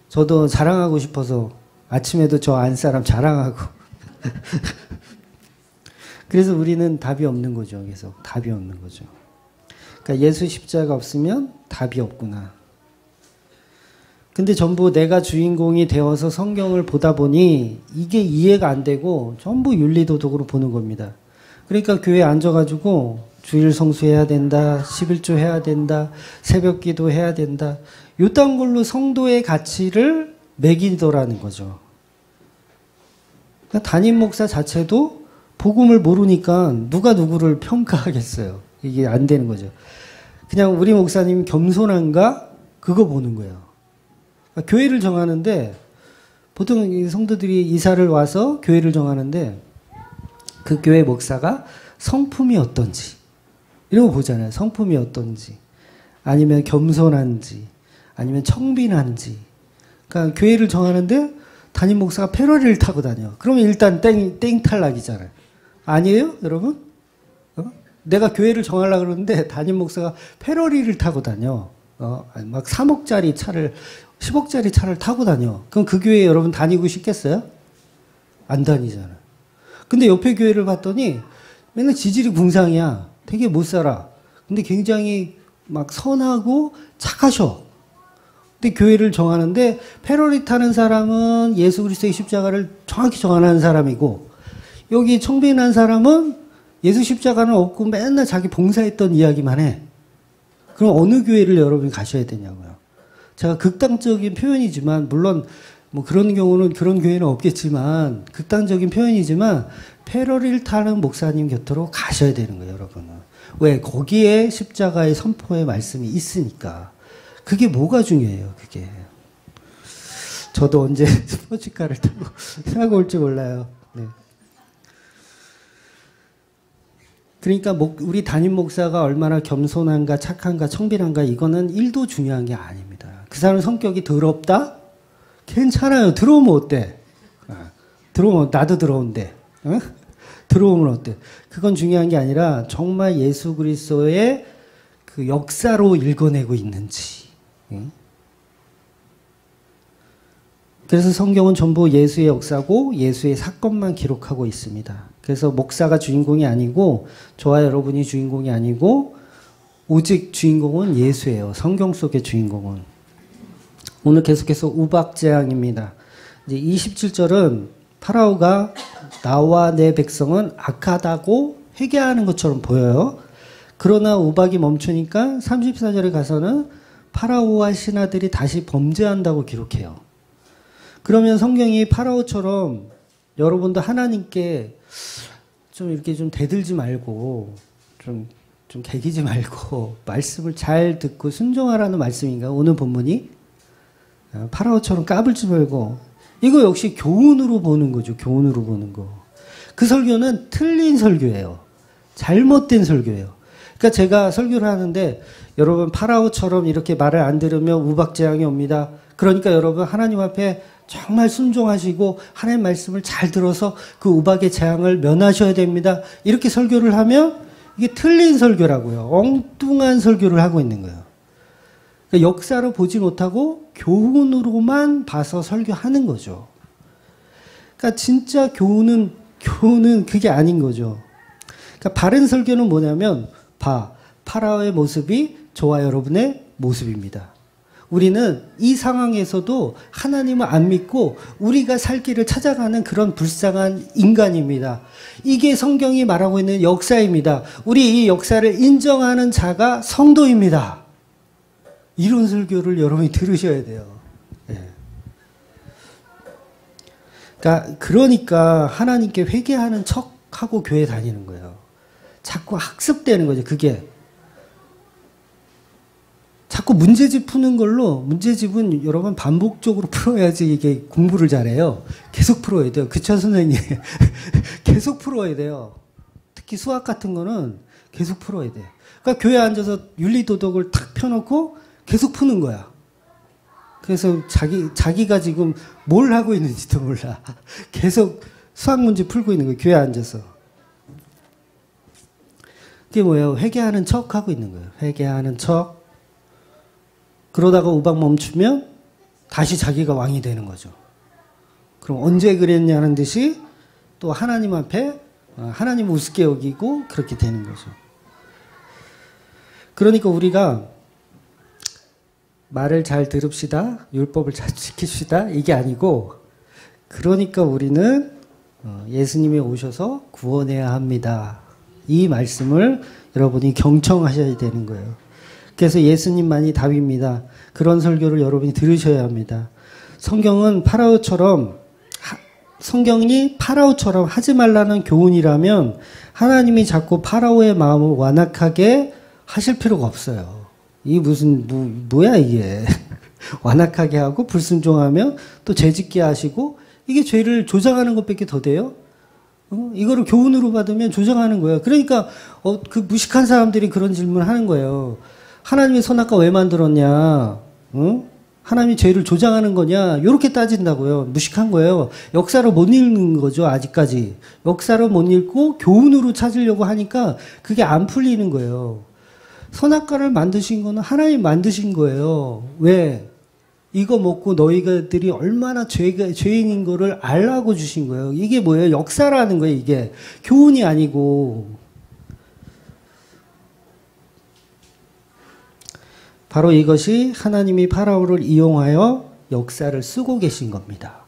저도 자랑하고 싶어서 아침에도 저 안 사람 자랑하고. 그래서 우리는 답이 없는 거죠. 계속 답이 없는 거죠. 그러니까 예수 십자가 없으면 답이 없구나. 근데 전부 내가 주인공이 되어서 성경을 보다 보니 이게 이해가 안 되고 전부 윤리도덕으로 보는 겁니다. 그러니까 교회에 앉아가지고 주일 성수해야 된다, 11조 해야 된다, 새벽기도 해야 된다. 요딴 걸로 성도의 가치를 매기더라는 거죠. 그러니까 담임 목사 자체도 복음을 모르니까 누가 누구를 평가하겠어요. 이게 안 되는 거죠. 그냥 우리 목사님 겸손한가? 그거 보는 거예요. 그러니까 교회를 정하는데 보통 성도들이 이사를 와서 교회를 정하는데 그 교회 목사가 성품이 어떤지 이런 거 보잖아요. 성품이 어떤지 아니면 겸손한지 아니면 청빈한지. 그러니까 교회를 정하는데 담임 목사가 페러리를 타고 다녀. 그러면 일단 땡 탈락이잖아요. 아니에요, 여러분? 내가 교회를 정하려고 그러는데 담임 목사가 페러리를 타고 다녀. 막 3억짜리 차를 10억짜리 차를 타고 다녀. 그럼 그 교회에 여러분 다니고 싶겠어요? 안 다니잖아요. 근데 옆에 교회를 봤더니 맨날 지질이 궁상이야. 되게 못 살아. 근데 굉장히 막 선하고 착하셔. 근데 교회를 정하는데 페러리 타는 사람은 예수 그리스도의 십자가를 정확히 정하는 사람이고 여기 청빈한 사람은 예수 십자가는 없고 맨날 자기 봉사했던 이야기만 해. 그럼 어느 교회를 여러분이 가셔야 되냐고요. 제가 극단적인 표현이지만 물론 뭐 그런 경우는 그런 교회는 없겠지만 극단적인 표현이지만 페러리를 타는 목사님 곁으로 가셔야 되는 거예요, 여러분은. 왜? 거기에 십자가의 선포의 말씀이 있으니까. 그게 뭐가 중요해요, 그게. 저도 언제 스포츠카를 타고 사고 올지 몰라요. 네. 그러니까 우리 담임 목사가 얼마나 겸손한가 착한가 청빈한가 이거는 1도 중요한 게 아닙니다. 그 사람 성격이 더럽다? 괜찮아요. 들어오면 어때? 들어오면 나도 들어온대. 어? 들어오면 어때? 그건 중요한 게 아니라 정말 예수 그리스도의 그 역사로 읽어내고 있는지. 그래서 성경은 전부 예수의 역사고 예수의 사건만 기록하고 있습니다. 그래서 목사가 주인공이 아니고 저와 여러분이 주인공이 아니고 오직 주인공은 예수예요. 성경 속의 주인공은. 오늘 계속해서 우박재앙입니다. 이제 27절은 파라오가 나와 내 백성은 악하다고 회개하는 것처럼 보여요. 그러나 우박이 멈추니까 34절에 가서는 파라오와 신하들이 다시 범죄한다고 기록해요. 그러면 성경이 파라오처럼 여러분도 하나님께 좀 이렇게 좀 대들지 말고 좀 개기지 말고 말씀을 잘 듣고 순종하라는 말씀인가? 오늘 본문이 파라오처럼 까불지 말고 이거 역시 교훈으로 보는 거죠. 교훈으로 보는 거. 그 설교는 틀린 설교예요. 잘못된 설교예요. 그러니까 제가 설교를 하는데 여러분 파라오처럼 이렇게 말을 안 들으면 우박재앙이 옵니다. 그러니까 여러분 하나님 앞에 정말 순종하시고 하나님 말씀을 잘 들어서 그 우박의 재앙을 면하셔야 됩니다. 이렇게 설교를 하면 이게 틀린 설교라고요. 엉뚱한 설교를 하고 있는 거예요. 그러니까 역사로 보지 못하고 교훈으로만 봐서 설교하는 거죠. 그러니까 진짜 교훈은 그게 아닌 거죠. 그러니까 바른 설교는 뭐냐면 파라오의 모습이 저와 여러분의 모습입니다. 우리는 이 상황에서도 하나님을 안 믿고 우리가 살 길을 찾아가는 그런 불쌍한 인간입니다. 이게 성경이 말하고 있는 역사입니다. 우리 이 역사를 인정하는 자가 성도입니다. 이런 설교를 여러분이 들으셔야 돼요. 네. 그러니까 하나님께 회개하는 척하고 교회 다니는 거예요. 자꾸 학습되는 거죠. 그게. 자꾸 문제집 푸는 걸로, 문제집은 여러분 반복적으로 풀어야지 이게 공부를 잘해요. 계속 풀어야 돼요. 그쵸, 선생님? 계속 풀어야 돼요. 특히 수학 같은 거는 계속 풀어야 돼요. 그러니까 교회에 앉아서 윤리도덕을 탁 펴놓고 계속 푸는 거야. 그래서 자기가 지금 뭘 하고 있는지도 몰라. 계속 수학 문제 풀고 있는 거예요. 교회에 앉아서. 그게 뭐예요? 회개하는 척 하고 있는 거예요. 회개하는 척. 그러다가 우박 멈추면 다시 자기가 왕이 되는 거죠. 그럼 언제 그랬냐는 듯이 또 하나님 앞에 하나님을 우습게 여기고 그렇게 되는 거죠. 그러니까 우리가 말을 잘 들읍시다. 율법을 잘 지킵시다. 이게 아니고 그러니까 우리는 예수님이 오셔서 구원해야 합니다. 이 말씀을 여러분이 경청하셔야 되는 거예요. 그래서 예수님만이 답입니다. 그런 설교를 여러분이 들으셔야 합니다. 성경이 파라오처럼 하지 말라는 교훈이라면 하나님이 자꾸 파라오의 마음을 완악하게 하실 필요가 없어요. 이 무슨 뭐야 이게. 완악하게 하고 불순종하면 또 죄짓게 하시고 이게 죄를 조장하는 것밖에 더 돼요? 이거를 교훈으로 받으면 조장하는 거예요. 그러니까 그 무식한 사람들이 그런 질문을 하는 거예요. 하나님이 선악과 왜 만들었냐? 하나님이 죄를 조장하는 거냐? 이렇게 따진다고요. 무식한 거예요. 역사를 못 읽는 거죠. 아직까지. 역사를 못 읽고 교훈으로 찾으려고 하니까 그게 안 풀리는 거예요. 선악과를 만드신 거는 하나님 만드신 거예요. 왜? 이거 먹고 너희들이 얼마나 죄인인 거를 알라고 주신 거예요. 이게 뭐예요? 역사라는 거예요. 이게. 교훈이 아니고. 바로 이것이 하나님이 파라오를 이용하여 역사를 쓰고 계신 겁니다.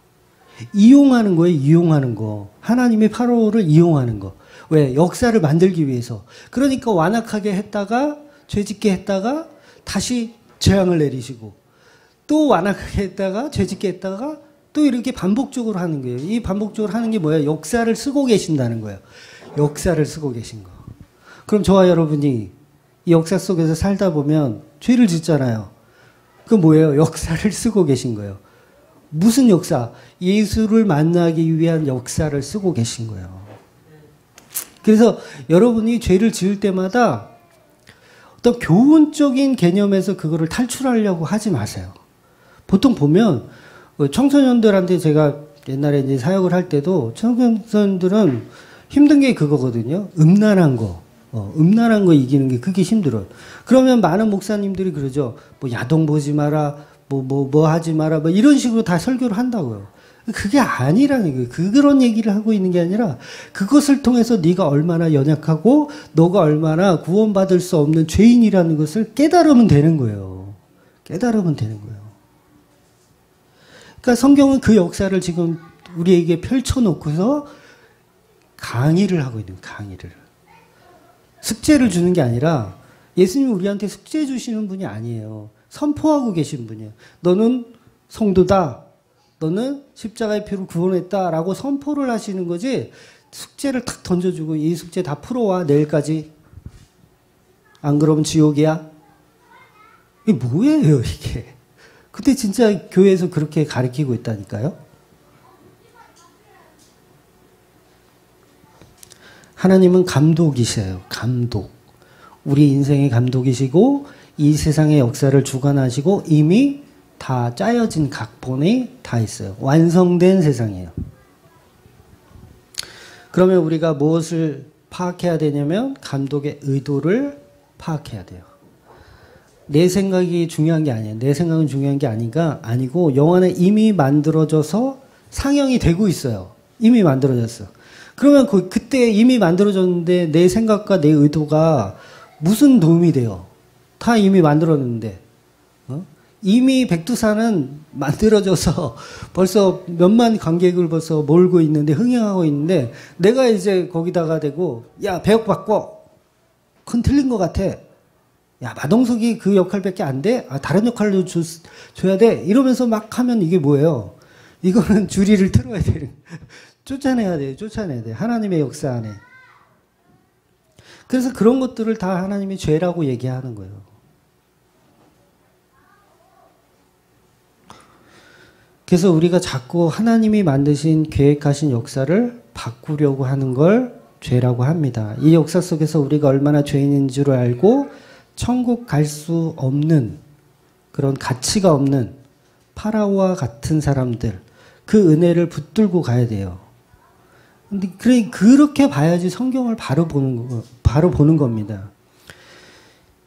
이용하는 거예요. 이용하는 거. 하나님이 파라오를 이용하는 거. 왜? 역사를 만들기 위해서. 그러니까 완악하게 했다가 죄짓게 했다가 다시 재앙을 내리시고 또 완악하게 했다가 죄짓게 했다가 또 이렇게 반복적으로 하는 거예요. 이 반복적으로 하는 게 뭐예요? 역사를 쓰고 계신다는 거예요. 역사를 쓰고 계신 거. 그럼 저와 여러분이 이 역사 속에서 살다 보면 죄를 짓잖아요. 그 뭐예요? 역사를 쓰고 계신 거예요. 무슨 역사? 예수를 만나기 위한 역사를 쓰고 계신 거예요. 그래서 여러분이 죄를 지을 때마다 어떤 교훈적인 개념에서 그거를 탈출하려고 하지 마세요. 보통 보면 청소년들한테 제가 옛날에 이제 사역을 할 때도 청소년들은 힘든 게 그거거든요. 음란한 거. 음란한 거 이기는 게 그게 힘들어요. 그러면 많은 목사님들이 그러죠. 뭐 야동 보지 마라, 뭐 하지 마라, 뭐 이런 식으로 다 설교를 한다고요. 그게 아니라는 거예요. 그런 얘기를 하고 있는 게 아니라 그것을 통해서 네가 얼마나 연약하고 너가 얼마나 구원받을 수 없는 죄인이라는 것을 깨달으면 되는 거예요. 깨달으면 되는 거예요. 그러니까 성경은 그 역사를 지금 우리에게 펼쳐놓고서 강의를 하고 있는 강의를. 숙제를 주는 게 아니라 예수님이 우리한테 숙제 주시는 분이 아니에요. 선포하고 계신 분이에요. 너는 성도다. 너는 십자가의 피로 구원했다라고 선포를 하시는 거지 숙제를 탁 던져주고 이 숙제 다 풀어와 내일까지. 안 그러면 지옥이야. 이게 뭐예요 이게. 근데 진짜 교회에서 그렇게 가르치고 있다니까요. 하나님은 감독이세요. 감독. 우리 인생의 감독이시고 이 세상의 역사를 주관하시고 이미 다 짜여진 각본이 다 있어요. 완성된 세상이에요. 그러면 우리가 무엇을 파악해야 되냐면 감독의 의도를 파악해야 돼요. 내 생각이 중요한 게 아니에요. 내 생각은 중요한 게 아니고 영화는 이미 만들어져서 상영이 되고 있어요. 이미 만들어졌어. 그러면 그때 이미 만들어졌는데 내 생각과 내 의도가 무슨 도움이 돼요? 다 이미 만들었는데. 이미 백두산은 만들어져서 벌써 몇만 관객을 벌써 몰고 있는데 흥행하고 있는데 내가 이제 거기다가 대고 야 배역 바꿔. 그건 틀린 것 같아. 야 마동석이 그 역할밖에 안 돼? 다른 역할로 줘야 돼? 이러면서 막 하면 이게 뭐예요? 이거는 주리를 틀어야 돼요. 쫓아내야 돼요. 쫓아내야 돼요. 하나님의 역사 안에. 그래서 그런 것들을 다 하나님이 죄라고 얘기하는 거예요. 그래서 우리가 자꾸 하나님이 만드신 계획하신 역사를 바꾸려고 하는 걸 죄라고 합니다. 이 역사 속에서 우리가 얼마나 죄인인 줄 알고 천국 갈 수 없는 그런 가치가 없는 파라오와 같은 사람들, 그 은혜를 붙들고 가야 돼요. 근데 그렇게 봐야지 성경을 바로 보는 겁니다.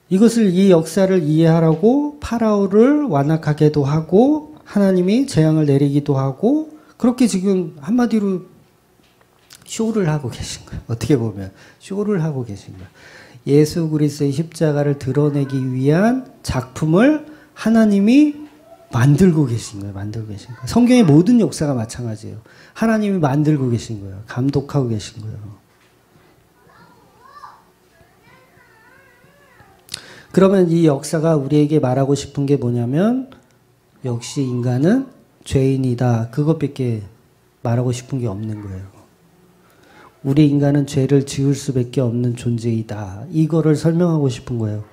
이 역사를 이해하라고 파라오를 완악하게도 하고 하나님이 재앙을 내리기도 하고 그렇게 지금 한마디로 쇼를 하고 계신 거예요. 어떻게 보면 쇼를 하고 계신 거예요. 예수 그리스도의 십자가를 드러내기 위한 작품을 하나님이 만들고 계신 거예요. 만들고 계신 거예요. 성경의 모든 역사가 마찬가지예요. 하나님이 만들고 계신 거예요. 감독하고 계신 거예요. 그러면 이 역사가 우리에게 말하고 싶은 게 뭐냐면 역시 인간은 죄인이다. 그것밖에 말하고 싶은 게 없는 거예요. 우리 인간은 죄를 지을 수밖에 없는 존재이다. 이거를 설명하고 싶은 거예요.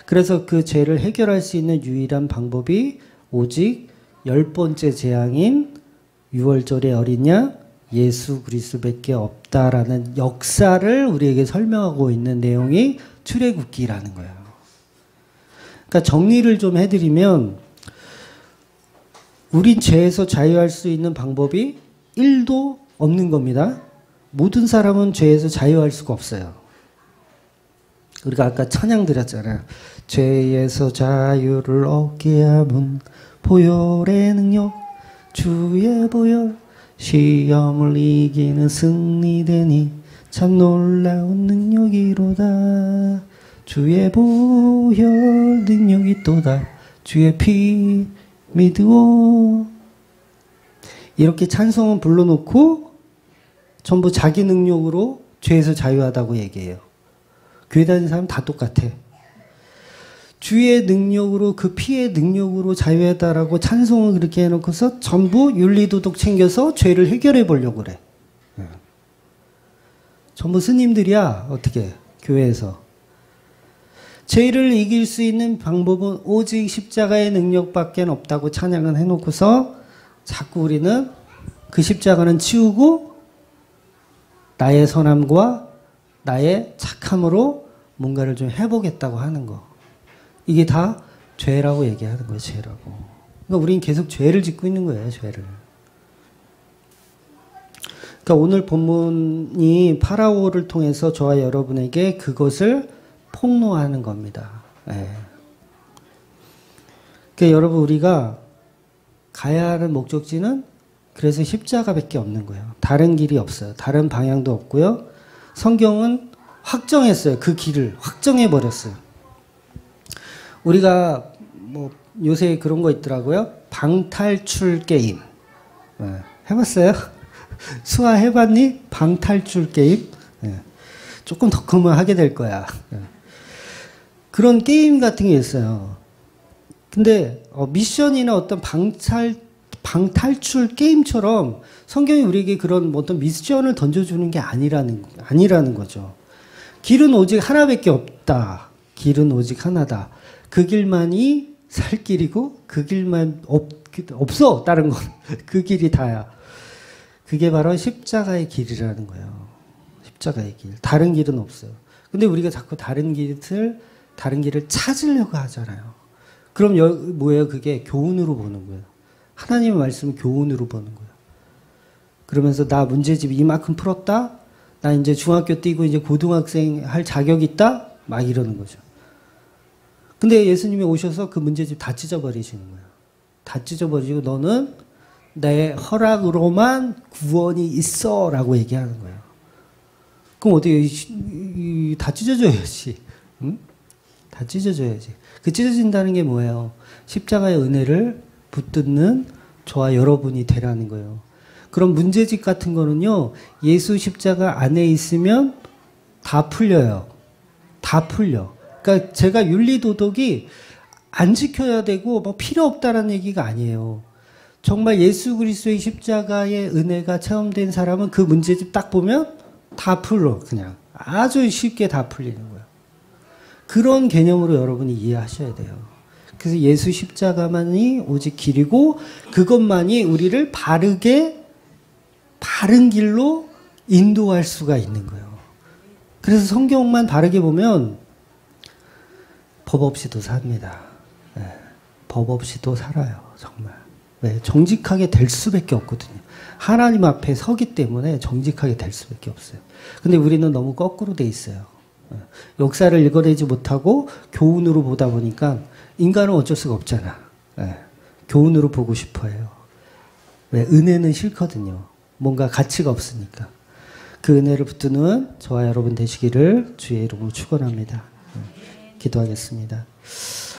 그래서 그 죄를 해결할 수 있는 유일한 방법이 오직 10번째 재앙인 6월절의 어린 양 예수 그리스도밖에 없다라는 역사를 우리에게 설명하고 있는 내용이 출애굽기라는 거예요. 그러니까 정리를 좀 해드리면 우린 죄에서 자유할 수 있는 방법이 1도 없는 겁니다. 모든 사람은 죄에서 자유할 수가 없어요. 우리가 아까 찬양 드렸잖아요. 죄에서 자유를 얻게 함은 보혈의 능력 주의 보혈 시험을 이기는 승리되니 참 놀라운 능력이로다. 주의 보혈 능력이 또다. 주의 피 믿으오. 이렇게 찬송은 불러놓고 전부 자기 능력으로 죄에서 자유하다고 얘기해요. 교회 다니는 사람 다 똑같아. 주의 능력으로 그 피의 능력으로 자유하다라고 찬송을 그렇게 해놓고서 전부 윤리도덕 챙겨서 죄를 해결해 보려고 그래. 전부 스님들이야. 어떻게 교회에서. 죄를 이길 수 있는 방법은 오직 십자가의 능력밖에 없다고 찬양을 해놓고서 자꾸 우리는 그 십자가는 치우고 나의 선함과 나의 착함으로 뭔가를 좀 해보겠다고 하는 거. 이게 다 죄라고 얘기하는 거예요. 죄라고. 그러니까 우리는 계속 죄를 짓고 있는 거예요. 죄를. 그러니까 오늘 본문이 파라오를 통해서 저와 여러분에게 그것을 폭로하는 겁니다. 네. 그러니까 여러분 우리가 가야 하는 목적지는 그래서 십자가밖에 없는 거예요. 다른 길이 없어요. 다른 방향도 없고요. 성경은 확정했어요. 그 길을 확정해 버렸어요. 우리가 뭐 요새 그런 거 있더라고요. 방탈출 게임. 네. 해봤어요? 수아 해봤니? 방탈출 게임? 네. 조금 더 크면 하게 될 거야. 네. 그런 게임 같은 게 있어요. 근데 미션이나 어떤 방탈출 게임처럼 성경이 우리에게 그런 어떤 미션을 던져주는 게 아니라는 거죠. 길은 오직 하나밖에 없다. 길은 오직 하나다. 그 길만이 살 길이고 그 길만 없어. 다른 건. 그 길이 다야. 그게 바로 십자가의 길이라는 거예요. 십자가의 길. 다른 길은 없어요. 근데 우리가 자꾸 다른 길을 찾으려고 하잖아요. 그럼 뭐예요? 그게 교훈으로 보는 거예요. 하나님의 말씀을 교훈으로 보는 거예요. 그러면서 나 문제집 이만큼 풀었다? 나 이제 중학교 뛰고 이제 고등학생 할 자격 있다? 막 이러는 거죠. 근데 예수님이 오셔서 그 문제집 다 찢어버리시는 거예요. 다 찢어버리고 너는 내 허락으로만 구원이 있어 라고 얘기하는 거예요. 그럼 어떻게 다 찢어져야지. 응? 다 찢어져야지. 그 찢어진다는 게 뭐예요? 십자가의 은혜를 붙드는 저와 여러분이 되라는 거예요. 그럼 문제집 같은 거는요. 예수 십자가 안에 있으면 다 풀려요. 다 풀려. 그러니까 제가 윤리도덕이 안 지켜야 되고 뭐 필요 없다라는 얘기가 아니에요. 정말 예수 그리스도의 십자가의 은혜가 체험된 사람은 그 문제집 딱 보면 다 풀어. 그냥 아주 쉽게 다 풀리는 거예요. 그런 개념으로 여러분이 이해하셔야 돼요. 그래서 예수 십자가만이 오직 길이고 그것만이 우리를 바른 길로 인도할 수가 있는 거예요. 그래서 성경만 바르게 보면 법 없이도 삽니다. 네. 법 없이도 살아요. 정말. 네. 정직하게 될 수밖에 없거든요. 하나님 앞에 서기 때문에 정직하게 될 수밖에 없어요. 근데 우리는 너무 거꾸로 돼 있어요. 네. 역사를 읽어내지 못하고 교훈으로 보다 보니까 인간은 어쩔 수가 없잖아. 네. 교훈으로 보고 싶어 해요. 왜? 은혜는 싫거든요. 뭔가 가치가 없으니까. 그 은혜를 붙드는 저와 여러분 되시기를 주의 이름으로 축원합니다. 기도하겠습니다.